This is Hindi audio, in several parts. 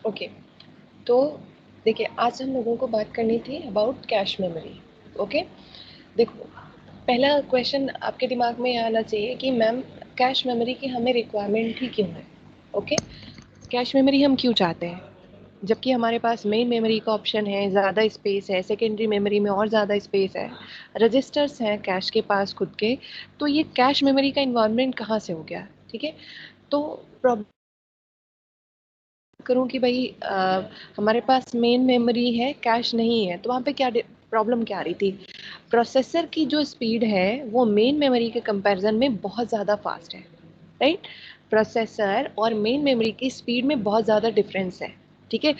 ओके, तो देखिए आज हम लोगों को बात करनी थी अबाउट कैश मेमोरी। ओके, देखो पहला क्वेश्चन आपके दिमाग में आना चाहिए कि मैम कैश मेमोरी की हमें रिक्वायरमेंट ही क्यों है। ओके, कैश मेमोरी हम क्यों चाहते हैं जबकि हमारे पास मेन मेमोरी का ऑप्शन है, ज़्यादा स्पेस है, सेकेंडरी मेमोरी में और ज़्यादा स्पेस है, रजिस्टर्स हैं कैश के पास खुद के। तो ये कैश मेमोरी का इन्वायरमेंट कहाँ से हो गया? ठीक है, तो प्रॉब्लम करूँ कि भाई हमारे पास मेन मेमोरी है, कैश नहीं है, तो वहाँ पे क्या प्रॉब्लम क्या आ रही थी? प्रोसेसर की जो स्पीड है वो मेन मेमोरी के कंपैरिजन में बहुत ज़्यादा फास्ट है, राइट? प्रोसेसर और मेन मेमोरी की स्पीड में बहुत ज़्यादा डिफरेंस है। ठीक है,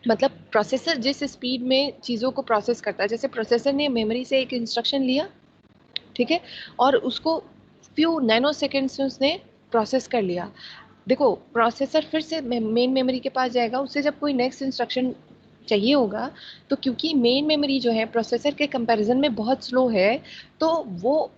मतलब प्रोसेसर जिस स्पीड में चीज़ों को प्रोसेस करता है, जैसे प्रोसेसर ने मेमोरी से एक इंस्ट्रक्शन लिया, ठीक है, और उसको फ्यू नैनो सेकेंड्स में उसने प्रोसेस कर लिया। देखो प्रोसेसर फिर से मेन मेमोरी के पास जाएगा, उससे जब कोई नेक्स्ट इंस्ट्रक्शन चाहिए होगा, तो क्योंकि मेन मेमोरी जो है प्रोसेसर के कंपैरिजन में बहुत स्लो है, तो वो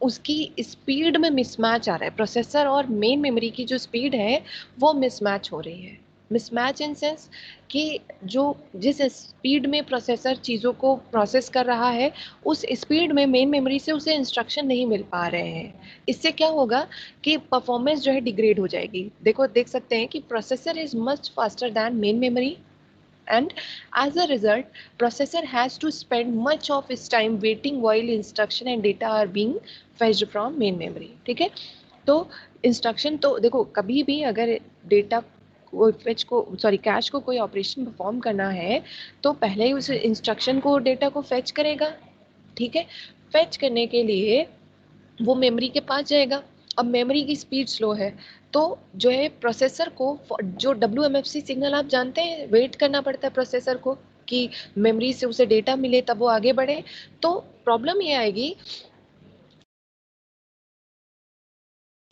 उसकी स्पीड में मिसमैच आ रहा है। प्रोसेसर और मेन मेमोरी की जो स्पीड है वो मिसमैच हो रही है। मिसमैच इन सेंस कि जो जिस स्पीड में प्रोसेसर चीज़ों को प्रोसेस कर रहा है, उस स्पीड में मेन मेमोरी से उसे इंस्ट्रक्शन नहीं मिल पा रहे हैं। इससे क्या होगा कि परफॉर्मेंस जो है डिग्रेड हो जाएगी। देखो देख सकते हैं कि processor is much faster than main memory, and as a result processor has to spend much of its time waiting while instruction and data are being fetched from main memory। ठीक है, तो इंस्ट्रक्शन तो देखो कभी भी अगर डेटा को फेच को सॉरी कैश को कोई ऑपरेशन परफॉर्म करना है तो पहले ही उस इंस्ट्रक्शन को डेटा को फेच करेगा। ठीक है, फेच करने के लिए वो मेमोरी के पास जाएगा। अब मेमोरी की स्पीड स्लो है, तो जो है प्रोसेसर को जो WMFC सिग्नल आप जानते हैं, वेट करना पड़ता है प्रोसेसर को कि मेमोरी से उसे डेटा मिले तब वो आगे बढ़े। तो प्रॉब्लम ये आएगी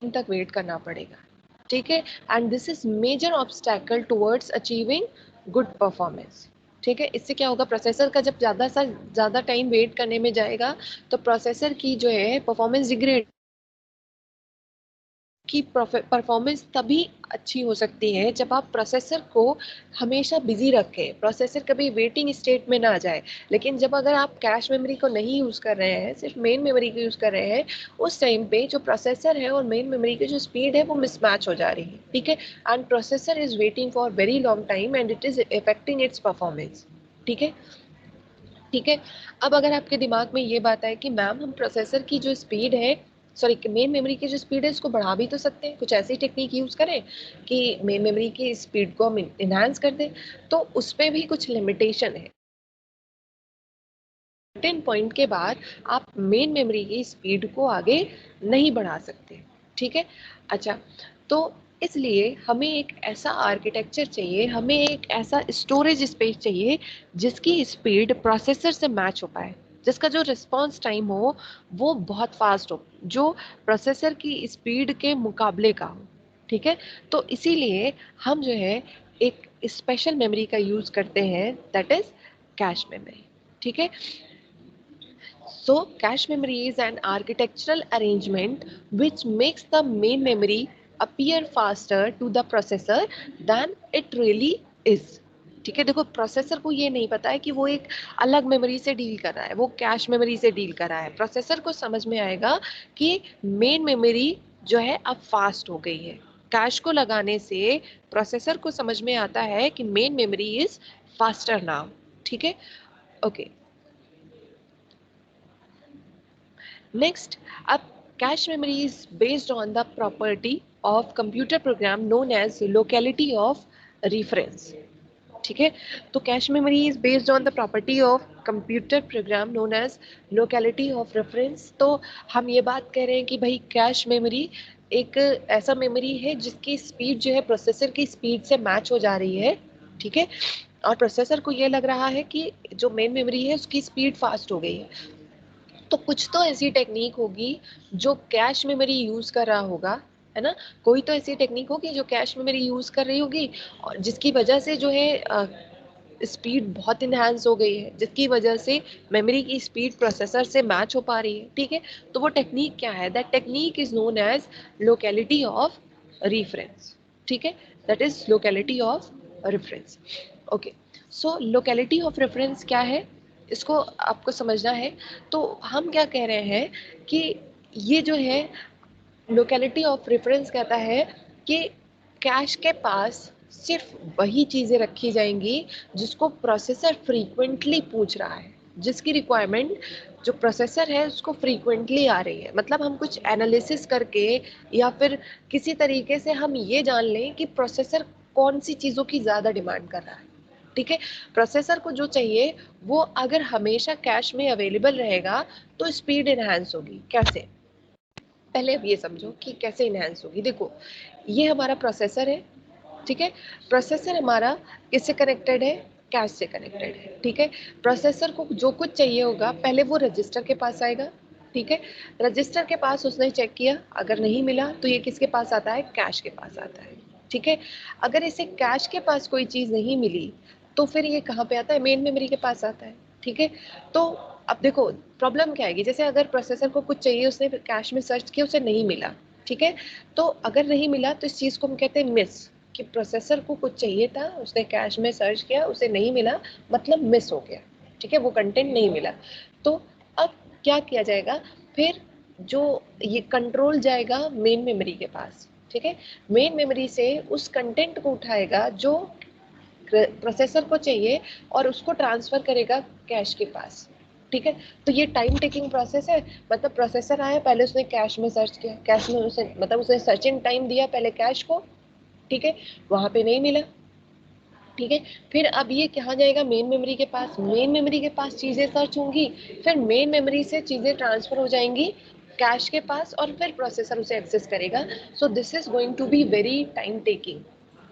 तक वेट करना पड़ेगा। ठीक है, and this is major obstacle towards achieving good performance. ठीक है, इससे क्या होगा, प्रोसेसर का जब ज़्यादा टाइम वेट करने में जाएगा तो प्रोसेसर की जो है परफॉर्मेंस डिग्रेड की परफॉर्मेंस तभी अच्छी हो सकती है जब आप प्रोसेसर को हमेशा बिजी रखें, प्रोसेसर कभी वेटिंग स्टेट में ना जाए। लेकिन जब अगर आप कैश मेमोरी को नहीं यूज़ कर रहे हैं, सिर्फ मेन मेमोरी को यूज़ कर रहे हैं, उस टाइम पे जो प्रोसेसर है और मेन मेमोरी की जो स्पीड है वो मिसमैच हो जा रही है। ठीक है, and processor is waiting for very long time and it is affecting its performance. ठीक है, ठीक है, अब अगर आपके दिमाग में ये बात है कि मैम हम प्रोसेसर की जो स्पीड है, सॉरी मेन मेमोरी की जो स्पीड है इसको बढ़ा भी तो सकते हैं, कुछ ऐसी टेक्निक यूज़ करें कि मेन मेमोरी की स्पीड को हम इन्हांस कर दें, तो उस पर भी कुछ लिमिटेशन है। 10 पॉइंट के बाद आप मेन मेमोरी की स्पीड को आगे नहीं बढ़ा सकते। ठीक है, अच्छा, तो इसलिए हमें एक ऐसा आर्किटेक्चर चाहिए, हमें एक ऐसा स्टोरेज स्पेस चाहिए जिसकी स्पीड प्रोसेसर से मैच हो पाए, जिसका जो रिस्पांस टाइम हो वो बहुत फास्ट हो, जो प्रोसेसर की स्पीड के मुकाबले का हो। ठीक है, तो इसीलिए हम जो है एक स्पेशल मेमोरी का यूज़ करते हैं, दैट इज़ कैश मेमोरी। ठीक है, so cache memory is an architectural arrangement which makes the main memory appear faster to the processor than it really is। ठीक है, देखो प्रोसेसर को ये नहीं पता है कि वो एक अलग मेमोरी से डील कर रहा है, वो कैश मेमोरी से डील कर रहा है। प्रोसेसर को समझ में आएगा कि मेन मेमोरी जो है अब फास्ट हो गई है। कैश को लगाने से प्रोसेसर को समझ में आता है कि main memory is faster now. ठीक है, okay, next up, cache memory is based on the property of computer program known as locality of reference। ठीक है, तो cache memory is based on the property of computer program known as locality of reference. तो हम ये बात कह रहे हैं कि भाई कैश मेमोरी एक ऐसा मेमोरी है जिसकी स्पीड जो है प्रोसेसर की स्पीड से मैच हो जा रही है। ठीक है, और प्रोसेसर को ये लग रहा है कि जो मेन मेमोरी है उसकी स्पीड फास्ट हो गई है। तो कुछ तो ऐसी टेक्निक होगी जो कैश मेमोरी यूज कर रहा होगा, है ना? कोई तो ऐसी टेक्निक होगी जो कैश मेमोरी यूज कर रही होगी और जिसकी वजह से जो है स्पीड बहुत इन्हांस हो गई है, जिसकी वजह से मेमोरी की स्पीड प्रोसेसर से मैच हो पा रही है। ठीक है, तो वो टेक्निक क्या है? That technique is known as locality of reference. ठीक है, that is locality of reference. Okay, so locality of reference क्या है, इसको आपको समझना है। तो हम क्या कह रहे हैं कि ये जो है लोकेलिटी ऑफ रेफरेंस कहता है कि कैश के पास सिर्फ वही चीज़ें रखी जाएंगी जिसको प्रोसेसर फ्रीक्वेंटली पूछ रहा है, जिसकी रिक्वायरमेंट जो प्रोसेसर है उसको फ्रीक्वेंटली आ रही है। मतलब हम कुछ एनालिसिस करके या फिर किसी तरीके से हम ये जान लें कि प्रोसेसर कौन सी चीज़ों की ज़्यादा डिमांड कर रहा है। ठीक है, प्रोसेसर को जो चाहिए वो अगर हमेशा कैश में अवेलेबल रहेगा तो स्पीड इनहेंस होगी। कैसे, पहले अब ये समझो कि कैसे इनहेंस होगी। देखो, ये हमारा प्रोसेसर है, ठीक है। प्रोसेसर हमारा किससे कनेक्टेड है, कैश से कनेक्टेड है, ठीक है। प्रोसेसर को जो कुछ चाहिए होगा पहले वो रजिस्टर के पास आएगा, ठीक है। रजिस्टर के पास उसने चेक किया, अगर नहीं मिला तो ये किसके पास आता है, कैश के पास आता है, ठीक है। अगर इसे कैश के पास कोई चीज़ नहीं मिली तो फिर ये कहाँ पे आता है, मेन मेमोरी के पास आता है, ठीक है। तो अब देखो प्रॉब्लम क्या आएगी, जैसे अगर प्रोसेसर को कुछ चाहिए, उसने कैश में सर्च किया, उसे नहीं मिला, ठीक है। तो अगर नहीं मिला तो इस चीज़ को हम कहते हैं मिस, कि प्रोसेसर को कुछ चाहिए था, उसने कैश में सर्च किया, उसे नहीं मिला, मतलब मिस हो गया, ठीक है, वो कंटेंट नहीं मिला। तो अब क्या किया जाएगा, फिर जो ये कंट्रोल जाएगा मेन मेमोरी के पास, ठीक है। मेन मेमोरी से उस कंटेंट को उठाएगा जो प्रोसेसर को चाहिए और उसको ट्रांसफर करेगा कैश के पास, ठीक है। तो ये टाइम टेकिंग प्रोसेस है। मतलब प्रोसेसर आया, पहले उसने कैश में सर्च किया, कैश में उसे मतलब उसने सर्चिंग टाइम दिया पहले कैश को, ठीक है, वहां पे नहीं मिला, ठीक है। फिर अब ये कहाँ जाएगा, मेन मेमोरी के पास, मेन मेमोरी के पास चीज़ें सर्च होंगी, फिर मेन मेमोरी से चीज़ें ट्रांसफर हो जाएंगी कैश के पास और फिर प्रोसेसर उसे एक्सेस करेगा। So this is going to be very time taking,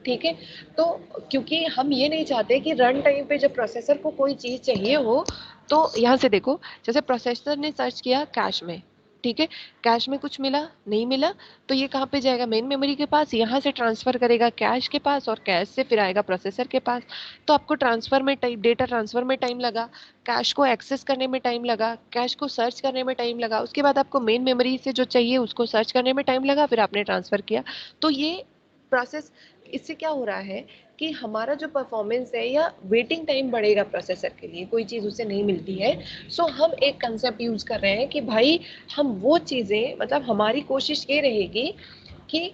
ठीक है। तो क्योंकि हम ये नहीं चाहते कि रन टाइम पे जब प्रोसेसर को कोई चीज़ चाहिए हो, तो यहाँ से देखो, जैसे प्रोसेसर ने सर्च किया कैश में, ठीक है, कैश में कुछ मिला नहीं मिला, तो ये कहाँ पे जाएगा, मेन मेमोरी के पास, यहाँ से ट्रांसफर करेगा कैश के पास और कैश से फिर आएगा प्रोसेसर के पास। तो आपको ट्रांसफर में टाइम, डेटा ट्रांसफर में टाइम लगा, कैश को एक्सेस करने में टाइम लगा, कैश को सर्च करने में टाइम लगा, उसके बाद आपको मेन मेमोरी से जो चाहिए उसको सर्च करने में टाइम लगा, फिर आपने ट्रांसफर किया। तो ये प्रोसेस, इससे क्या हो रहा है कि हमारा जो परफॉर्मेंस है या वेटिंग टाइम बढ़ेगा प्रोसेसर के लिए, कोई चीज़ उसे नहीं मिलती है। सो हम एक कंसेप्ट यूज़ कर रहे हैं कि भाई हम वो चीज़ें, मतलब हमारी कोशिश ये रहेगी कि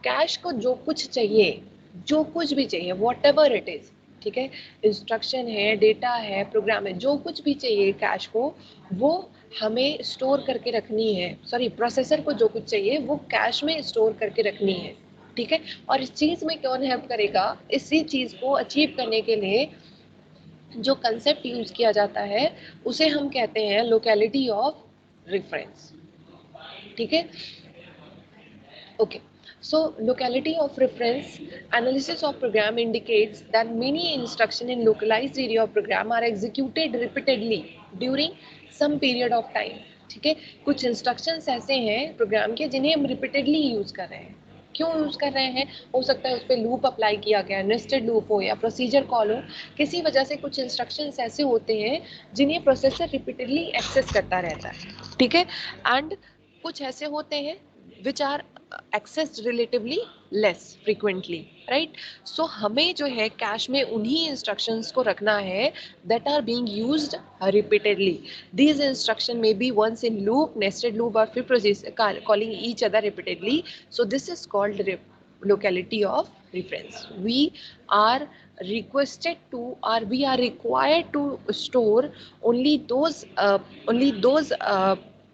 कैश को जो कुछ चाहिए, जो कुछ भी चाहिए, वॉट एवर इट इज़, ठीक है, इंस्ट्रक्शन है, डेटा है, प्रोग्राम है, जो कुछ भी चाहिए कैश को, वो हमें स्टोर करके रखनी है। सॉरी, प्रोसेसर को जो कुछ चाहिए वो कैश में स्टोर करके रखनी है, ठीक है। और इस चीज़ में कौन हेल्प करेगा, इसी चीज़ को अचीव करने के लिए जो कंसेप्ट यूज किया जाता है उसे हम कहते हैं लोकेलिटी ऑफ रेफरेंस, ठीक है। Okay, so locality of reference analysis of program indicates that many instruction in localized area of program are executed repeatedly during some period of time, ठीक है। कुछ इंस्ट्रक्शंस ऐसे हैं प्रोग्राम के जिन्हें हम रिपीटेडली यूज कर रहे हैं। क्यों यूज कर रहे हैं, हो सकता है उस पर लूप अप्लाई किया गया, नेस्टेड लूप हो या प्रोसीजर कॉल हो, किसी वजह से कुछ इंस्ट्रक्शंस ऐसे होते हैं जिन्हें प्रोसेसर रिपीटेडली एक्सेस करता रहता है, ठीक है। एंड कुछ ऐसे होते हैं which are accessed relatively less frequently, right? So हमें जो है कैश में उन्हीं instructions को रखना है that are being used repeatedly. These instruction may be once in loop, nested loop, or फिर process calling each other repeatedly. So this is called locality of reference. We are requested to, or we are required to store only those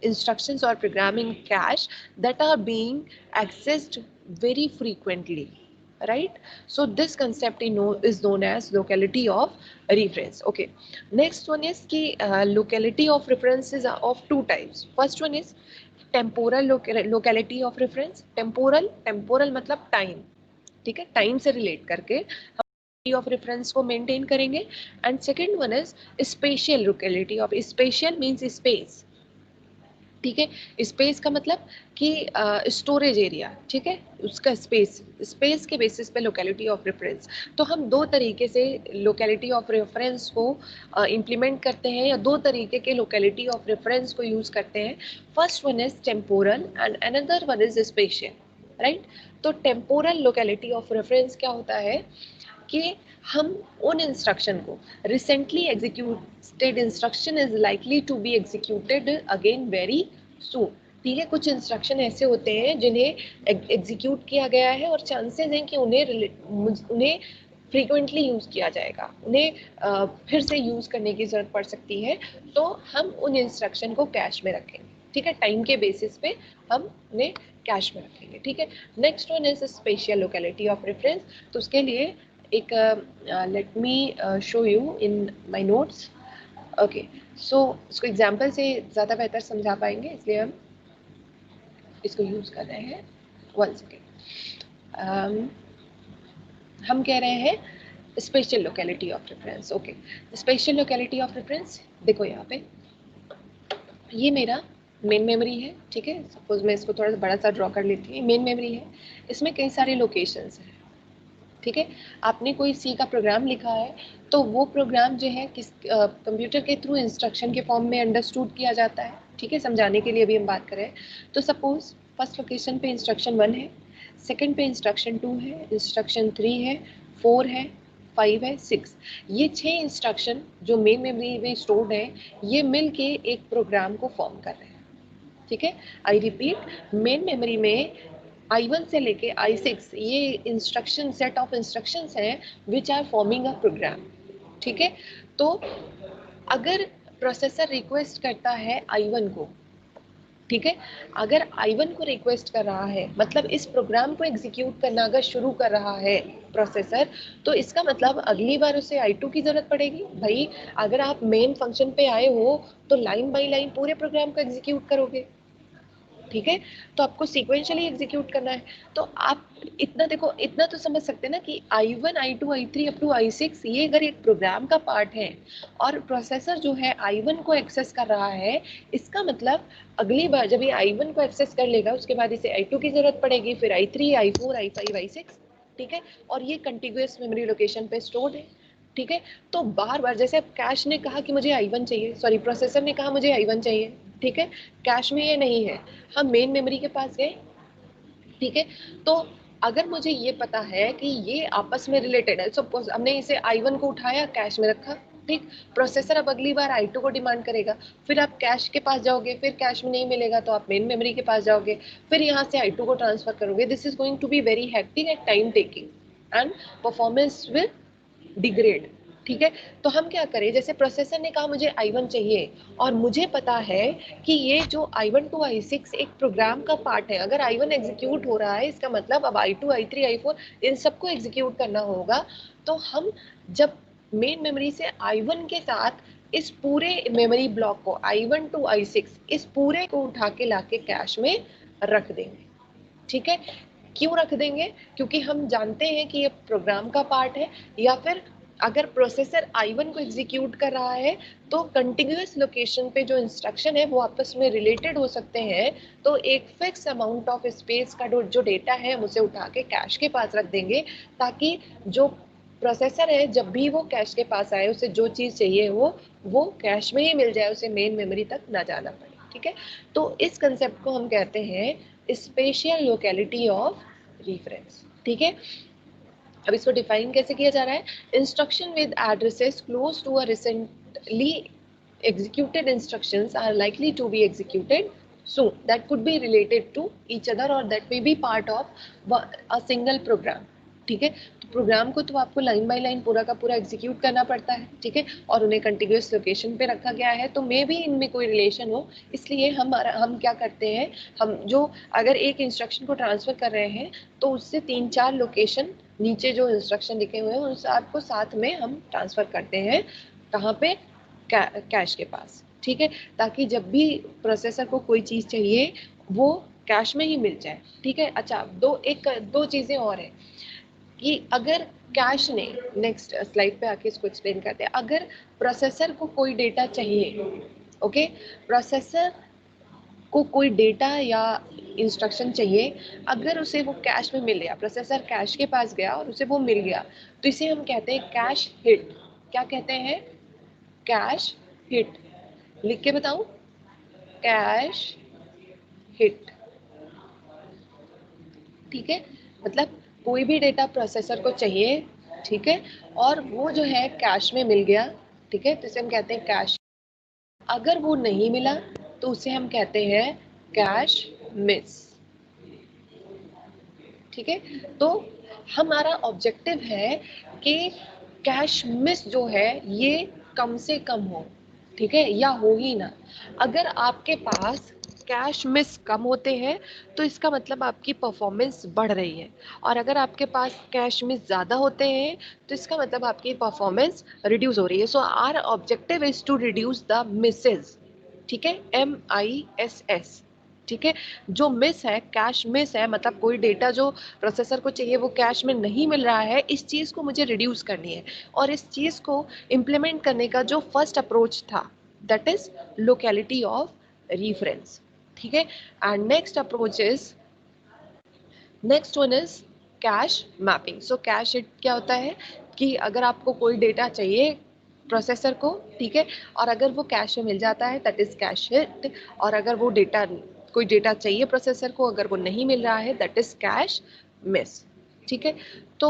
instructions or programming cache that are being accessed very frequently, right? So this concept is known as locality of reference. Okay, next one is ki locality of reference is of two types. First one is temporal locality of reference. temporal मतलब time, ठीक है, टाइम से रिलेट करके ऑफ रेफरेंस को मेंटेन करेंगे। And second one is spatial locality of, spatial means space, ठीक है। स्पेस का मतलब कि स्टोरेज एरिया, ठीक है, उसका स्पेस, स्पेस के बेसिस पे लोकेलिटी ऑफ रेफरेंस। तो हम दो तरीके से लोकेलिटी ऑफ रेफरेंस को इम्प्लीमेंट करते हैं, या दो तरीके के लोकेलिटी ऑफ रेफरेंस को यूज करते हैं। First one is temporal and another one is spatial, right. तो टेम्पोरल लोकेलिटी ऑफ रेफरेंस क्या होता है कि हम उन इंस्ट्रक्शन को, recently executed instruction is likely to be executed again very soon. ठीक है, कुछ इंस्ट्रक्शन ऐसे होते हैं जिन्हें एग्जीक्यूट किया गया है और चांसेस हैं कि उन्हें फ्रीक्वेंटली यूज किया जाएगा, उन्हें फिर से यूज करने की जरूरत पड़ सकती है, तो हम उन इंस्ट्रक्शन को कैश में रखेंगे। ठीक है, टाइम के बेसिस पे हम उन्हें कैश में रखेंगे। ठीक है, next one is spatial locality of reference. तो उसके लिए एक let me show you in my notes. Okay, so इसको एग्जांपल से ज़्यादा बेहतर समझा पाएंगे, इसलिए हम इसको यूज़ कर रहे हैं। वन सेकेंड, हम कह रहे हैं special locality of reference. Okay, special locality of reference, देखो यहाँ पे ये मेरा मेन मेमोरी है। ठीक है, सपोज मैं इसको थोड़ा सा बड़ा सा ड्रॉ कर लेती हूँ। मेन मेमोरी है, इसमें कई सारे लोकेशंस हैं। ठीक है, आपने कोई सी का प्रोग्राम लिखा है, तो वो प्रोग्राम जो है किस कंप्यूटर के थ्रू इंस्ट्रक्शन के फॉर्म में अंडरस्टूड किया जाता है। ठीक है, समझाने के लिए भी हम बात करें तो सपोज फर्स्ट लोकेशन पे इंस्ट्रक्शन 1 है, सेकंड पे इंस्ट्रक्शन 2 है, इंस्ट्रक्शन 3 है, 4 है, 5 है, 6। ये 6 इंस्ट्रक्शन जो मेन मेमोरी में स्टोर्ड है, ये मिल के एक प्रोग्राम को फॉर्म कर रहे हैं। ठीक है, आई रिपीट, मेन मेमोरी में I1 से लेके I6 ये इंस्ट्रक्शन सेट ऑफ इंस्ट्रक्शंस हैं which are forming a program. ठीक है, तो अगर प्रोसेसर रिक्वेस्ट करता है I1 को, ठीक है, अगर I1 को रिक्वेस्ट कर रहा है, मतलब इस प्रोग्राम को एग्जीक्यूट करना अगर शुरू कर रहा है प्रोसेसर, तो इसका मतलब अगली बार उसे I2 की जरूरत पड़ेगी। भाई, अगर आप मेन फंक्शन पे आए हो तो लाइन बाय लाइन पूरे प्रोग्राम को एग्जीक्यूट करोगे। ठीक है, तो आपको सीक्वेंशियली एग्जीक्यूट करना है। तो आप इतना देखो, इतना तो समझ सकते हैं ना कि I1 I2 I3 up to I6 ये अगर एक प्रोग्राम का पार्ट है और प्रोसेसर जो है I1 को एक्सेस कर रहा है, इसका मतलब अगली बार जब ये I1 को एक्सेस कर लेगा उसके बाद इसे I2 की जरूरत पड़ेगी, फिर I3 I4 I5 I6। ठीक है, और ये कंटिन्यूअस मेमोरी लोकेशन पे स्टोर्ड है। ठीक है, तो बार बार जैसे अब कैश ने कहा कि मुझे I1 चाहिए, सॉरी प्रोसेसर ने कहा मुझे I1 चाहिए। ठीक है, कैश में ये नहीं है, हम मेन मेमोरी के पास गए। ठीक है, तो अगर मुझे ये पता है कि ये आपस में रिलेटेड है, सपोज हमने इसे I1 को उठाया, कैश में रखा। ठीक, प्रोसेसर अब अगली बार I2 को डिमांड करेगा, फिर आप कैश के पास जाओगे, फिर कैश में नहीं मिलेगा तो आप मेन मेमोरी के पास जाओगे, फिर यहाँ से I2 को ट्रांसफर करोगे। This is going to be very hectic and time taking and performance will degrade. ठीक है, तो हम क्या करें, जैसे प्रोसेसर ने कहा मुझे I1 चाहिए और मुझे पता है कि ये जो I1 टू I6 एक प्रोग्राम का पार्ट है, अगर I1 एग्जीक्यूट हो रहा है इसका मतलब अब I2 I3 I4 इन सबको एग्जीक्यूट करना होगा। तो हम जब मेन मेमोरी से I1 के साथ इस पूरे मेमोरी ब्लॉक को I1 टू I6 इस पूरे को उठा के लाके कैश में रख देंगे। ठीक है, क्यों रख देंगे, क्योंकि हम जानते हैं कि ये प्रोग्राम का पार्ट है, या फिर अगर प्रोसेसर I1 को एग्जीक्यूट कर रहा है तो कंटिन्यूअस लोकेशन पे जो इंस्ट्रक्शन है वो आपस में रिलेटेड हो सकते हैं। तो एक फिक्स अमाउंट ऑफ स्पेस का जो डेटा है हम उसे उठा के कैश के पास रख देंगे, ताकि जो प्रोसेसर है जब भी वो कैश के पास आए उसे जो चीज़ चाहिए वो कैश में ही मिल जाए, उसे मेन मेमोरी तक ना जाना पड़े। ठीक है, तो इस कंसेप्ट को हम कहते हैं स्पेशियल लोकेलिटी ऑफ रेफरेंस। ठीक है, अब इसको डिफाइन कैसे किया जा रहा है, instruction with addresses close to a recently executed instructions are likely to be executed soon that could be related to each other or that may be part of a single program। ठीक है, तो प्रोग्राम को तो आपको लाइन बाय लाइन पूरा का पूरा एग्जीक्यूट करना पड़ता है। ठीक है, और उन्हें कंटिन्यूअस लोकेशन पे रखा गया है, तो मे भी इनमें कोई रिलेशन हो, इसलिए हम क्या करते हैं, हम जो अगर एक इंस्ट्रक्शन को ट्रांसफर कर रहे हैं तो उससे 3-4 लोकेशन नीचे जो इंस्ट्रक्शन लिखे हुए हैं उन सबको साथ में हम ट्रांसफर करते हैं, कहाँ पे, कैश के पास। ठीक है, ताकि जब भी प्रोसेसर को कोई चीज़ चाहिए वो कैश में ही मिल जाए। ठीक है, अच्छा दो चीज़ें और हैं कि अगर कैश ने, नेक्स्ट स्लाइड पे आके इसको एक्सप्लेन करते हैं, अगर प्रोसेसर को कोई डेटा चाहिए, ओके, प्रोसेसर को कोई डेटा या इंस्ट्रक्शन चाहिए, अगर उसे वो कैश में मिल गया, प्रोसेसर कैश के पास गया और उसे वो मिल गया, तो इसे हम कहते हैं कैश हिट। क्या कहते हैं, कैश हिट। लिख के बताऊं, कैश हिट। ठीक है, मतलब कोई भी डेटा प्रोसेसर को चाहिए ठीक है, और वो जो है कैश में मिल गया, ठीक है, तो इसे हम कहते हैं कैश। अगर वो नहीं मिला तो उसे हम कहते हैं कैश मिस। ठीक है, तो हमारा ऑब्जेक्टिव है कि कैश मिस जो है ये कम से कम हो, ठीक है, या हो ही ना। अगर आपके पास कैश मिस कम होते हैं तो इसका मतलब आपकी परफॉर्मेंस बढ़ रही है, और अगर आपके पास कैश मिस ज़्यादा होते हैं तो इसका मतलब आपकी परफॉर्मेंस रिड्यूस हो रही है। So our objective is to reduce the misses, ठीक है, MISS। ठीक है, जो मिस है, कैश मिस है, मतलब कोई डेटा जो प्रोसेसर को चाहिए वो कैश में नहीं मिल रहा है, इस चीज़ को मुझे रिड्यूस करनी है। और इस चीज़ को इम्प्लीमेंट करने का जो फर्स्ट अप्रोच था that is locality of reference. ठीक है, and next approach is, next one is cash mapping. So cache hit क्या होता है कि अगर आपको कोई डेटा चाहिए प्रोसेसर को, ठीक है, और अगर वो कैश में मिल जाता है दैट इज कैश हिट, और अगर वो डेटा, कोई डेटा चाहिए प्रोसेसर को, अगर वो नहीं मिल रहा है दैट इज कैश मिस। ठीक है, तो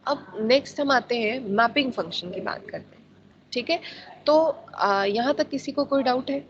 अब नेक्स्ट हम आते हैं मैपिंग फंक्शन की बात करते हैं। ठीक है, तो यहाँ तक किसी को कोई डाउट है?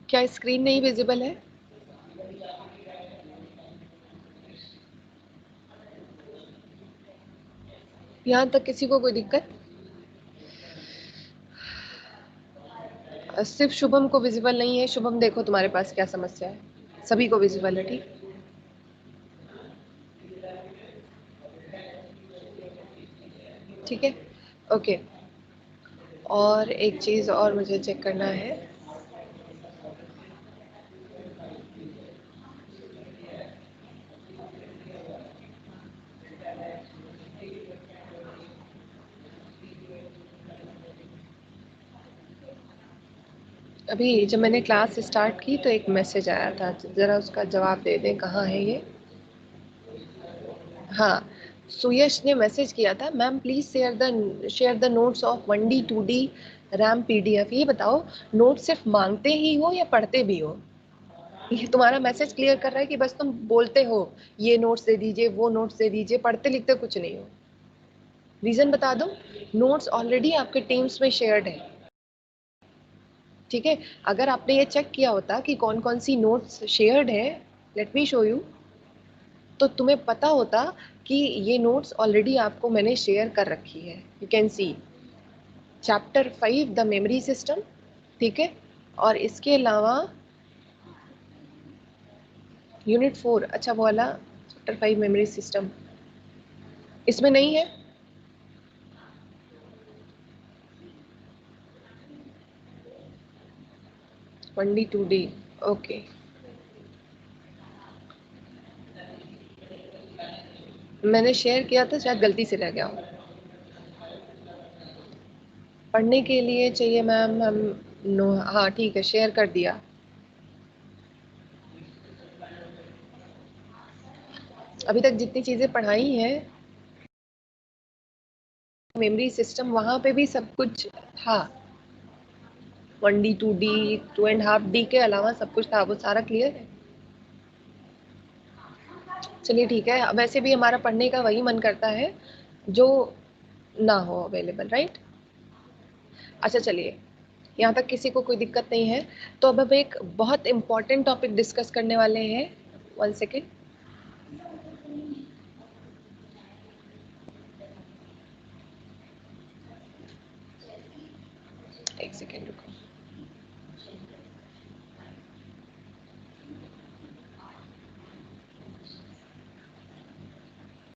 क्या स्क्रीन नहीं विजिबल है? यहाँ तक किसी को कोई दिक्कत? सिर्फ शुभम को विजिबल नहीं है। शुभम देखो तुम्हारे पास क्या समस्या है, सभी को विजिबल है, ठीक? ठीक है, ओके। और एक चीज़ और मुझे चेक करना है, अभी जब मैंने क्लास स्टार्ट की तो एक मैसेज आया था, ज़रा उसका जवाब दे दें, कहाँ है ये? हाँ, सुयश ने मैसेज किया था, ma'am please share the notes of 1D 2D RAM PDF। ये बताओ, नोट सिर्फ मांगते ही हो या पढ़ते भी हो? ये तुम्हारा मैसेज क्लियर कर रहा है कि बस तुम बोलते हो ये नोट्स दे दीजिए, वो नोट्स दे दीजिए, पढ़ते लिखते कुछ नहीं हो। रीजन बता दो, नोट्स ऑलरेडी आपके टीम्स में शेयर्ड है, ठीक है। अगर आपने ये चेक किया होता कि कौन कौन सी नोट्स शेयर्ड है, लेट मी शो यू, तो तुम्हें पता होता कि ये नोट्स ऑलरेडी आपको मैंने शेयर कर रखी है। You can see chapter 5 the memory system, ठीक है, और इसके अलावा यूनिट 4, अच्छा वो वाला चैप्टर 5 मेमोरी सिस्टम इसमें नहीं है। 1D 2D, okay. मैंने शेयर किया था, शायद गलती से रह गया हो। पढ़ने के लिए चाहिए मैम, हम नो, हाँ ठीक है, शेयर कर दिया। अभी तक जितनी चीज़ें पढ़ाई हैं, मेमोरी सिस्टम वहाँ पे भी सब कुछ था। 1D 2D 2.5D के अलावा सब कुछ था, वो सारा क्लियर है। चलिए ठीक है, वैसे भी हमारा पढ़ने का वही मन करता है जो ना हो अवेलेबल, राइट? अच्छा चलिए, यहाँ तक किसी को कोई दिक्कत नहीं है, तो अब हम एक बहुत इंपॉर्टेंट टॉपिक डिस्कस करने वाले हैं। 1 सेकेंड, एक सेकेंड रुको।